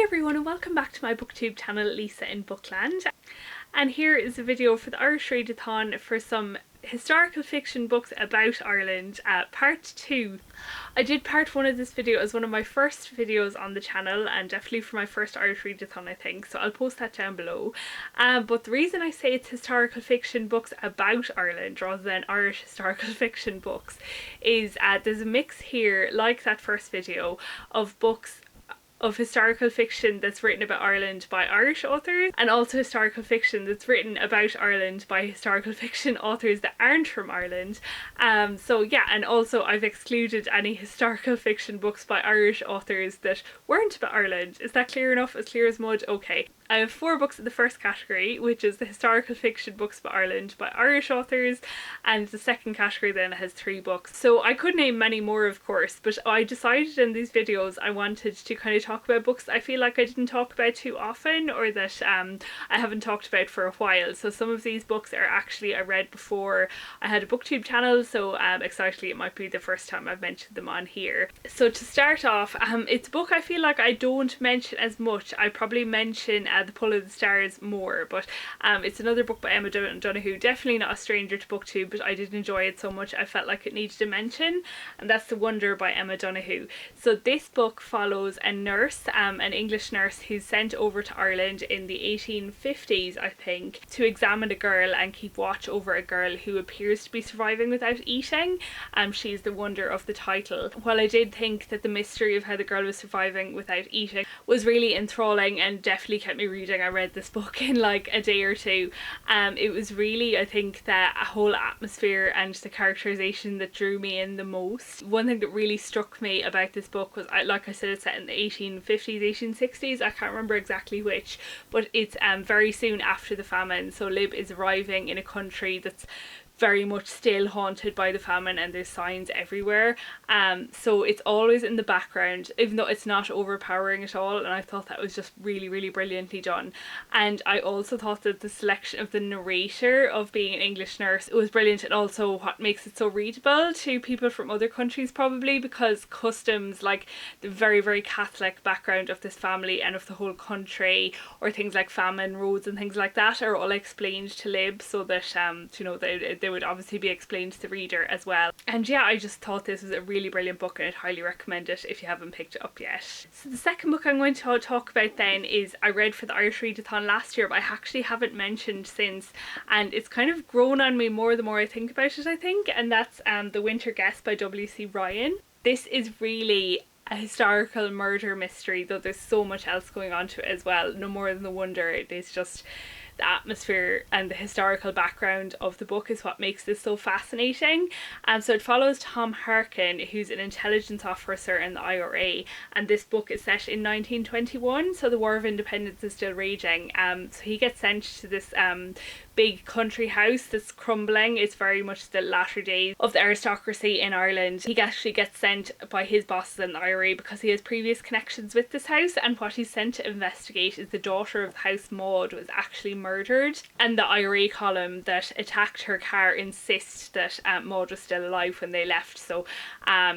everyone and welcome back to my booktube channel, Lisa in Bookland. And here is a video for the Irish Readathon for some historical fiction books about Ireland, part 2. I did part 1 of this video as one of my first videos on the channel and definitely for my first Irish Readathon I think, so I'll post that down below. But the reason I say it's historical fiction books about Ireland rather than Irish historical fiction books is there's a mix here, like that first video, of books of historical fiction that's written about Ireland by Irish authors and also historical fiction that's written about Ireland by historical fiction authors that aren't from Ireland. So yeah, and also I've excluded any historical fiction books by Irish authors that weren't about Ireland. Is that clear enough? As clear as mud? Okay. I have 4 books in the first category, which is the historical fiction books about Ireland by Irish authors, and the second category then has 3 books. So I could name many more of course, but I decided in these videos I wanted to kind of talk about books I feel like I didn't talk about too often, or that I haven't talked about for a while. So some of these books are actually I read before I had a booktube channel, so excitedly it might be the first time I've mentioned them on here. So to start off, it's a book I feel like I don't mention as much. I probably mention The Pull of the Stars more, but it's another book by Emma Donoghue, definitely not a stranger to booktube, but I did enjoy it so much I felt like it needed a mention, and that's The Wonder by Emma Donoghue. So this book follows a nurse, an English nurse who's sent over to Ireland in the 1850s I think to examine a girl and keep watch over a girl who appears to be surviving without eating. She's the wonder of the title. While I did think that the mystery of how the girl was surviving without eating was really enthralling and definitely kept me reading, I read this book in like a day or two. It was really, I think, the whole atmosphere and the characterization that drew me in the most. One thing that really struck me about this book was, like I said, it's set in the 1850s, 1860s, I can't remember exactly which, but it's very soon after the famine. So Lib is arriving in a country that's very much still haunted by the famine and there's signs everywhere, so it's always in the background even though it's not overpowering at all, and I thought that was just really brilliantly done. And I also thought that the selection of the narrator of being an English nurse was brilliant, and also what makes it so readable to people from other countries probably, because customs like the very Catholic background of this family and of the whole country, or things like famine, roads and things like that, are all explained to Lib so that you know they would obviously be explained to the reader as well. And yeah, I just thought this was a really brilliant book and I'd highly recommend it if you haven't picked it up yet. So the second book I'm going to talk about then is I read for the Irish Readathon last year, but I actually haven't mentioned since, and it's kind of grown on me more the more I think about it I think, and that's The Winter Guest by W.C. Ryan. This is really a historical murder mystery, though there's so much else going on to it as well. No more than The Wonder, it is just the atmosphere and the historical background of the book is what makes this so fascinating. So it follows Tom Harkin, who's an intelligence officer in the IRA, and this book is set in 1921, so the War of Independence is still raging. So he gets sent to this big country house that's crumbling. It's very much the latter days of the aristocracy in Ireland. He actually gets sent by his bosses in the IRA because he has previous connections with this house, and what he's sent to investigate is the daughter of the house, Maud, was actually murdered, and the IRA column that attacked her car insists that Maud was still alive when they left. So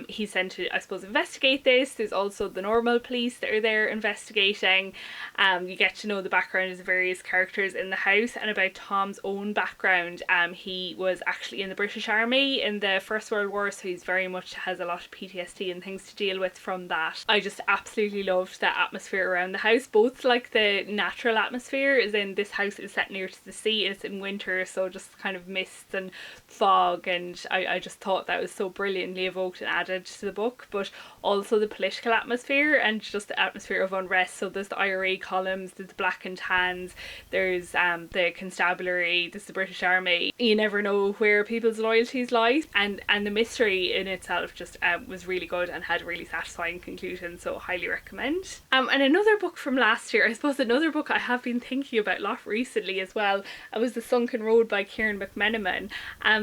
he's sent to, I suppose, investigate this. There's also the normal police that are there investigating. You get to know the background of the various characters in the house and about Tom's own background. He was actually in the British Army in the First World War, so he's very much has a lot of PTSD and things to deal with from that. I just absolutely loved the atmosphere around the house, both like the natural atmosphere, as in this house is set near to the sea and it's in winter, so just kind of mist and fog, and I just thought that was so brilliantly evoked and added to the book, but also the political atmosphere and just the atmosphere of unrest. So there's the IRA columns, there's the Black and Tans, there's the constabulary, there's the British Army. You never know where people's loyalties lie, and the mystery in itself just was really good and had a really satisfying conclusion, so highly recommend. And another book from last year, I suppose another book I have been thinking about a lot recently as well, was The Sunken Road by Kieran McMenamin.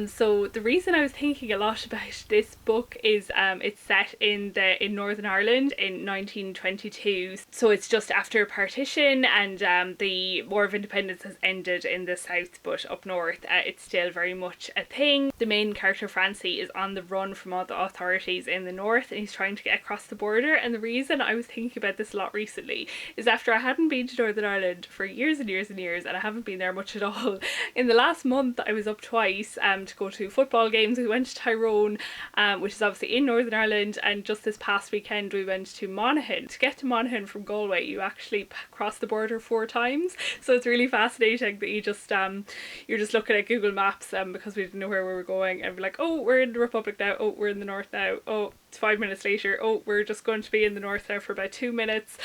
So the reason I was thinking a lot about this book is it's set in Northern Ireland in 1922, so it's just after partition and the War of Independence has ended in the south south, but up north it's still very much a thing. The main character, Francie, is on the run from all the authorities in the north, and he's trying to get across the border. And the reason I was thinking about this a lot recently is after I hadn't been to Northern Ireland for years and years and years, and I haven't been there much at all. In the last month I was up twice to go to football games. We went to Tyrone, which is obviously in Northern Ireland, and just this past weekend we went to Monaghan. To get to Monaghan from Galway you actually cross the border 4 times, so it's really fascinating that you just you're just looking at Google Maps because we didn't know where we were going, and we're like, oh, we're in the Republic now, oh, we're in the north now, oh, it's 5 minutes later, oh, we're just going to be in the north now for about 2 minutes.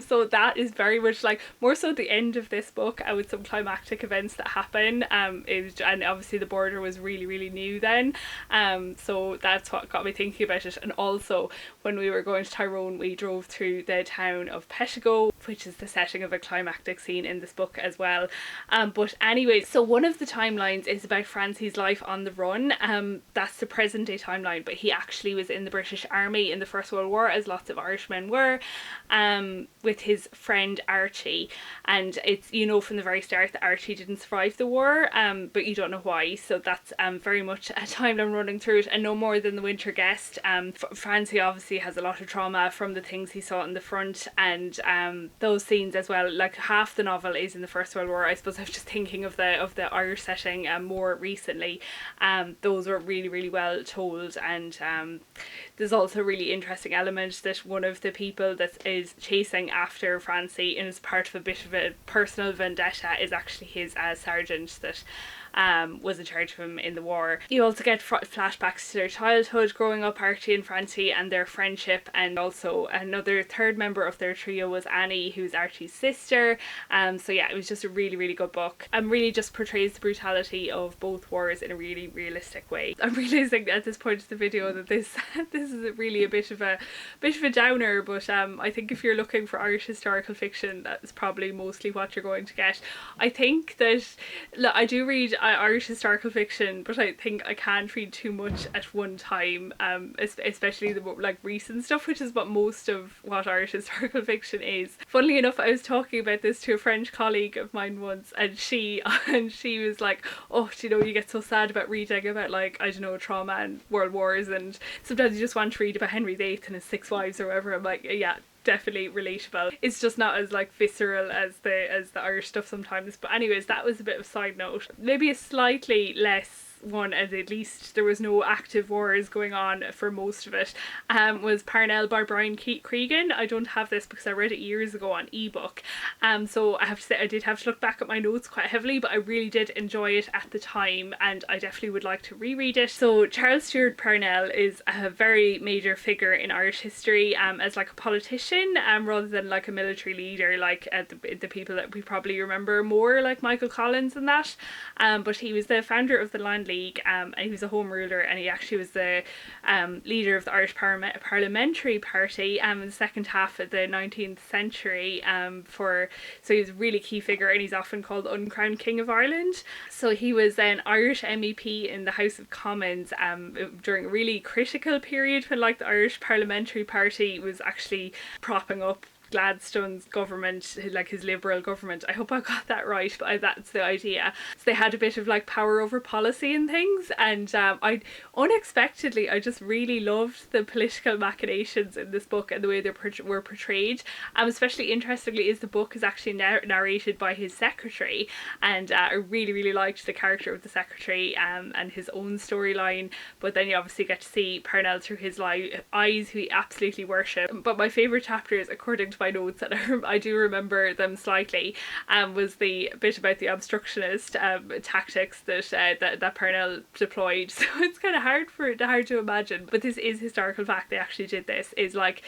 So that is very much like more so the end of this book, with some climactic events that happen. And obviously the border was really new then, so that's what got me thinking about it. And also when we were going to Tyrone we drove through the town of Peshtigo, which is the setting of a climactic scene in this book as well. But anyways, so one of the timelines is about Francie's life on the run. That's the present day timeline, but he actually was in the British Army in the First World War, as lots of Irishmen were, with his friend Archie. And it's, you know, from the very start that Archie didn't survive the war, but you don't know why. So that's very much a timeline running through it. And no more than the winter guest. Francie obviously has a lot of trauma from the things he saw in the front, and those scenes as well. Like half the novel is in the First World War. I suppose I was just thinking of the Irish setting more recently. Those were really well told, and there's also a really interesting element that one of the people that is chasing after Francie and is part of a bit of a personal vendetta is actually his sergeant that was in charge of him in the war. You also get flashbacks to their childhood growing up, Archie and Francie, and their friendship, and also another third member of their trio was Annie, who's Archie's sister. So yeah, it was just a really good book, and really just portrays the brutality of both wars in a really realistic way. I'm realising at this point of the video that this is really a bit of a downer, but I think if you're looking for Irish historical fiction, that's probably mostly what you're going to get. I think that, look, I do read Irish historical fiction, but I think I can't read too much at one time, especially the like recent stuff, which is what most of what Irish historical fiction is. Funnily enough, I was talking about this to a French colleague of mine once, and she was like, oh, do you know, you get so sad about reading about, like, I don't know, trauma and world wars, and sometimes you just want to read about Henry VIII and his 6 wives or whatever. I'm like, yeah, definitely relatable. It's just not as like visceral as the Irish stuff sometimes. But anyways, that was a bit of a side note. Maybe a slightly less one, as at least there was no active wars going on for most of it, was Parnell by Brian Cregan. I don't have this because I read it years ago on ebook, so I have to say I did have to look back at my notes quite heavily, but I really did enjoy it at the time, and I definitely would like to reread it. So Charles Stewart Parnell is a very major figure in Irish history, as like a politician, rather than like a military leader, like the people that we probably remember more, like Michael Collins and that. But he was the founder of the Land League, and he was a home ruler, and he actually was the leader of the Irish Parliamentary Party in the second half of the 19th century. So he was a really key figure, and he's often called the uncrowned King of Ireland. So he was an Irish MEP in the House of Commons during a really critical period when, like, the Irish Parliamentary Party was actually propping up Gladstone's government, like his Liberal government. I hope I got that right, but that's the idea. So they had a bit of like power over policy and things, and I unexpectedly I just really loved the political machinations in this book and the way they were portrayed. Especially interestingly is the book is actually narrated by his secretary, and I really liked the character of the secretary and his own storyline. But then you obviously get to see Parnell through his eyes, who he absolutely worshipped. But my favourite chapters, according to my notes, and I do remember them slightly, was the bit about the obstructionist tactics that Parnell deployed. So it's kind of hard to imagine, but this is historical fact. They actually did this. Is like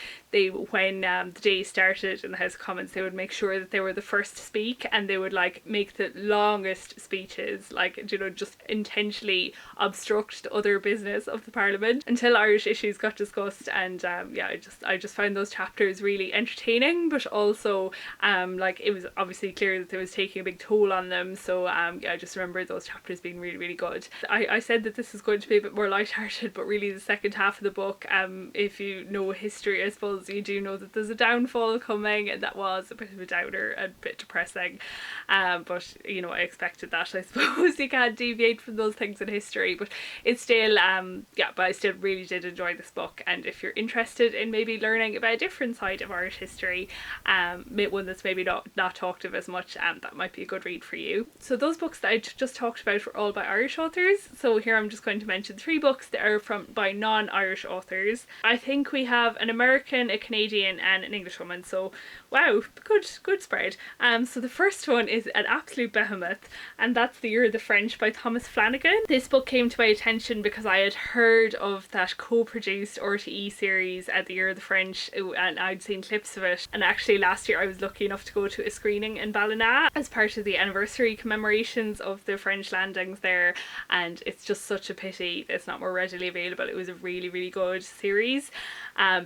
when the day started in the House of Commons, they would make sure that they were the first to speak, and they would like make the longest speeches, like, you know, just intentionally obstruct the other business of the Parliament until Irish issues got discussed. And yeah, I just found those chapters really entertaining. entertaining, but also like it was obviously clear that it was taking a big toll on them. So yeah, I just remember those chapters being really, really good. I said that this was going to be a bit more lighthearted, but really the second half of the book, if you know history, I suppose you do know that there's a downfall coming, and that was a bit of a downer and a bit depressing. But you know, I expected that. I suppose you can't deviate from those things in history, but it's still yeah, but I still really did enjoy this book. And if you're interested in maybe learning about a different side of Irish history, one that's maybe not talked of as much, that might be a good read for you. So those books that I just talked about were all by Irish authors. So here I'm just going to mention 3 books that are by non-Irish authors. I think we have an American, a Canadian, and an English woman. So wow, good spread. So the first one is an absolute behemoth, and that's The Year of the French by Thomas Flanagan. This book came to my attention because I had heard of that co-produced RTE series at The Year of the French, and I'd seen clips of it. And actually last year I was lucky enough to go to a screening in Ballina as part of the anniversary commemorations of the French landings there, and it's just such a pity that it's not more readily available. It was a really, really good series.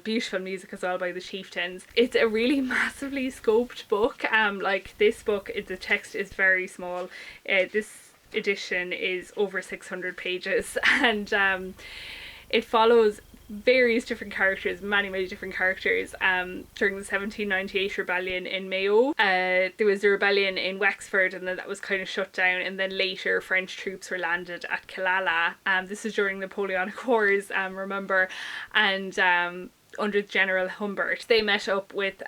Beautiful music as well by the Chieftains. It's a really massively scoped book. Like this book, the text is very small. This edition is over 600 pages, and it follows various different characters, many different characters, during the 1798 rebellion in Mayo. There was a rebellion in Wexford, and then that was kind of shut down, and then later French troops were landed at Killala. This is during the Napoleonic Wars, remember, and under General Humbert. They met up with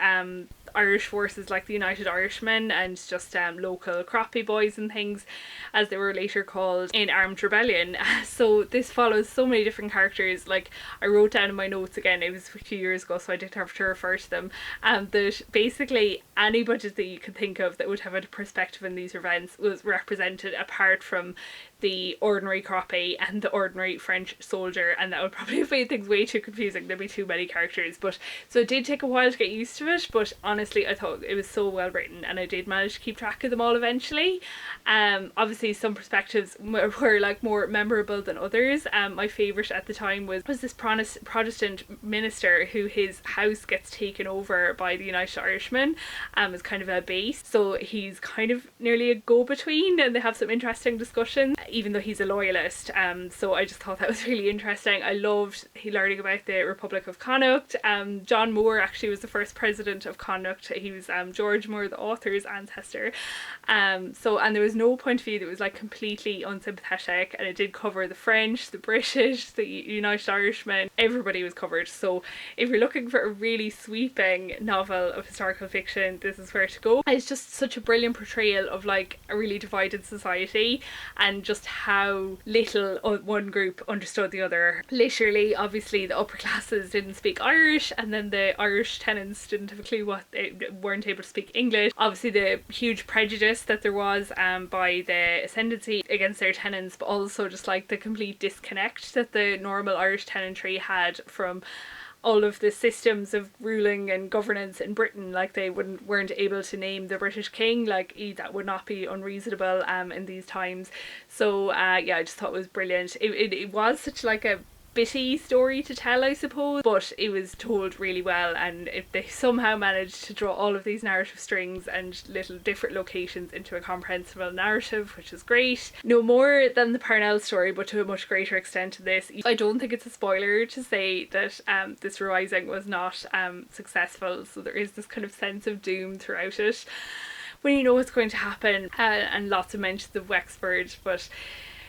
Irish forces like the United Irishmen and just local croppy boys and things, as they were later called, in armed rebellion. So this follows so many different characters. Like I wrote down in my notes, again it was a few years ago so I didn't have to refer to them, that basically anybody that you could think of that would have a perspective in these events was represented, apart from the ordinary croppy and the ordinary French soldier, and that would probably have made things way too confusing. There'd be too many characters, but so it did take a while to get used to it, but honestly I thought it was so well written, and I did manage to keep track of them all eventually. Obviously some perspectives were like more memorable than others. My favourite at the time was this Protestant minister who his house gets taken over by the United Irishmen as kind of a base, so he's kind of nearly a go-between, and they have some interesting discussions even though he's a loyalist. So I just thought that was really interesting. I loved learning about the Republic of Connacht. John Moore actually was the first president of Connacht. He was George Moore, the author's ancestor. And there was no point of view that was like completely unsympathetic, and it did cover the French, the British, the United Irishmen. Everybody was covered. So if you're looking for a really sweeping novel of historical fiction, this is where to go. It's just such a brilliant portrayal of like a really divided society, and just how little one group understood the other. Literally, obviously the upper classes didn't speak Irish, and then the Irish tenants didn't have a clue what they weren't able to speak English. Obviously the huge prejudice that there was by the ascendancy against their tenants, but also just like the complete disconnect that the normal Irish tenantry had from all of the systems of ruling and governance in Britain. Like they weren't able to name the British king. Like that would not be unreasonable in these times. So yeah, I just thought it was brilliant. It was such like a bitty story to tell, I suppose, but it was told really well, and if they somehow managed to draw all of these narrative strings and little different locations into a comprehensible narrative, which is great. No more than the Parnell story, but to a much greater extent to this. I don't think it's a spoiler to say that this revising was not successful, so there is this kind of sense of doom throughout it when you know what's going to happen, and lots of mentions of Wexford, but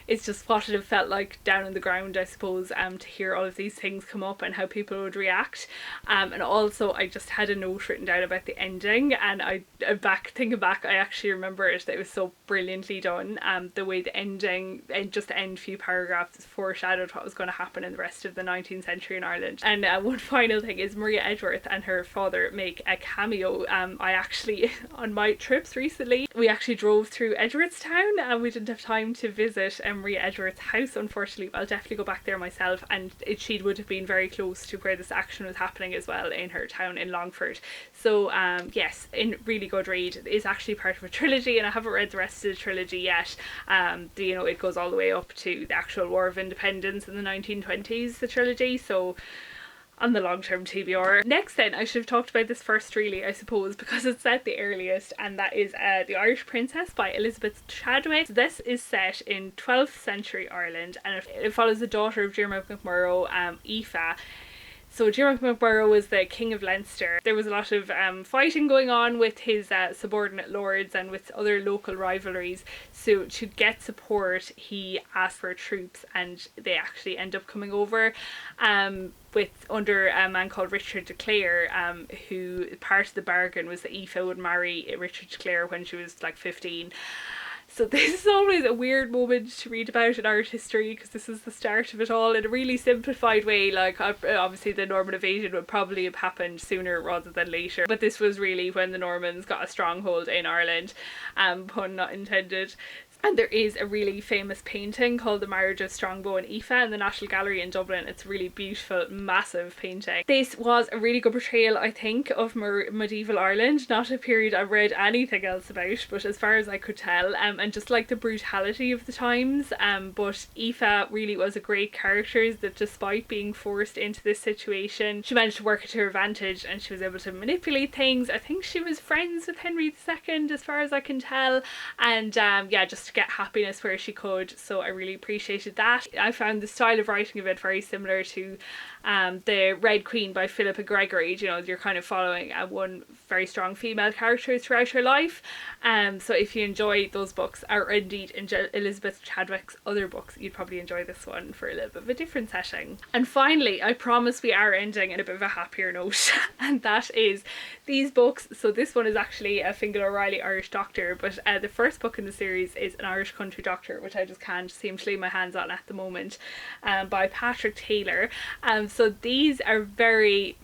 it's just what it felt like down on the ground, I suppose, to hear all of these things come up and how people would react. And also I just had a note written down about the ending, and thinking back, I actually remember it, that it was so brilliantly done. The way the ending, and just the end few paragraphs, foreshadowed what was going to happen in the rest of the 19th century in Ireland. And one final thing is Maria Edgeworth and her father make a cameo. I actually, on my trips recently, we actually drove through Edgeworthstown, and we didn't have time to visit Maria Edgeworth's house, unfortunately. I'll definitely go back there myself, and she would have been very close to where this action was happening as well, in her town in Longford. So yes, a really good read. It is actually part of a trilogy, and I haven't read the rest of the trilogy yet. You know, it goes all the way up to the actual War of Independence in the 1920s, the trilogy, so on the long-term TBR. Next then, I should have talked about this first really, I suppose, because it's set the earliest, and that is The Irish Princess by Elizabeth Chadwick. So this is set in 12th century Ireland, and it follows the daughter of Diarmaid MacMurrough, Aoife. So Diarmaid MacMurrough was the King of Leinster. There was a lot of fighting going on with his subordinate lords and with other local rivalries. So to get support, he asked for troops, and they actually end up coming over under a man called Richard de Clare, who part of the bargain was that Aoife would marry Richard de Clare when she was like 15. So this is always a weird moment to read about in art history, because this is the start of it all in a really simplified way. Like, obviously the Norman invasion would probably have happened sooner rather than later, but this was really when the Normans got a stronghold in Ireland, pun not intended. And there is a really famous painting called The Marriage of Strongbow and Aoife in the National Gallery in Dublin. It's a really beautiful, massive painting. This was a really good portrayal, I think, of medieval Ireland. Not a period I've read anything else about, but as far as I could tell, and just like the brutality of the times. But Aoife really was a great character, that despite being forced into this situation, she managed to work it to her advantage, and she was able to manipulate things. I think she was friends with Henry II, as far as I can tell, and yeah, just to get happiness where she could. So I really appreciated that. I found the style of writing of it very similar to the Red Queen by Philippa Gregory. You know, you're kind of following one very strong female character throughout her life. So if you enjoy those books, or indeed Elizabeth Chadwick's other books, you'd probably enjoy this one for a little bit of a different setting. And finally, I promise we are ending in a bit of a happier note, and that is these books. So this one is actually a Fingal O'Reilly Irish Doctor, but the first book in the series is an Irish Country Doctor, which I just can't seem to lay my hands on at the moment, by Patrick Taylor. So these are very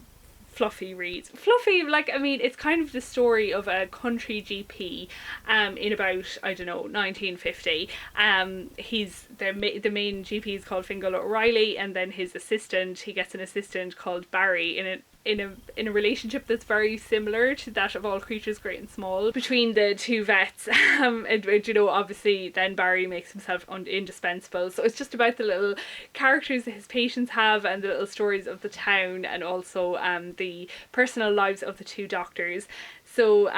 fluffy reads. Fluffy, like, I mean, it's kind of the story of a country GP in about, I don't know, 1950. He's the main GP is called Fingal O'Reilly, and then his assistant, he gets an assistant called Barry in a relationship that's very similar to that of All Creatures Great and Small between the two vets. And you know, obviously then Barry makes himself indispensable. So it's just about the little characters that his patients have, and the little stories of the town, and also the personal lives of the two doctors. So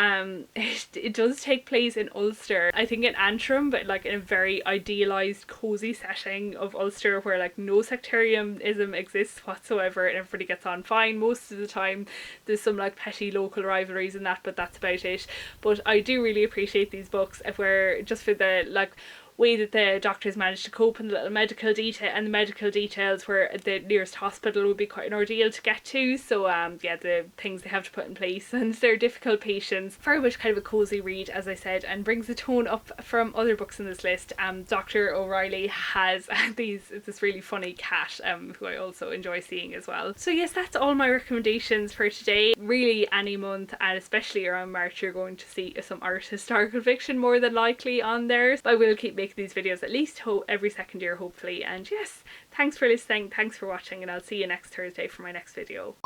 it does take place in Ulster, I think in Antrim, but like in a very idealised, cosy setting of Ulster, where like no sectarianism exists whatsoever, and everybody gets on fine most of the time. There's some like petty local rivalries and that, but that's about it. But I do really appreciate these books, where just for the like way that the doctors managed to cope, and the little medical details where the nearest hospital would be quite an ordeal to get to. So yeah, the things they have to put in place, and they're difficult patients. Very much kind of a cosy read, as I said, and brings the tone up from other books in this list. Dr. O'Reilly has this really funny cat, who I also enjoy seeing as well. So yes, that's all my recommendations for today. Really, any month, and especially around March, you're going to see some art historical fiction more than likely on there. But I will keep making these videos at least every second year, hopefully. And yes, thanks for listening, thanks for watching, and I'll see you next Thursday for my next video.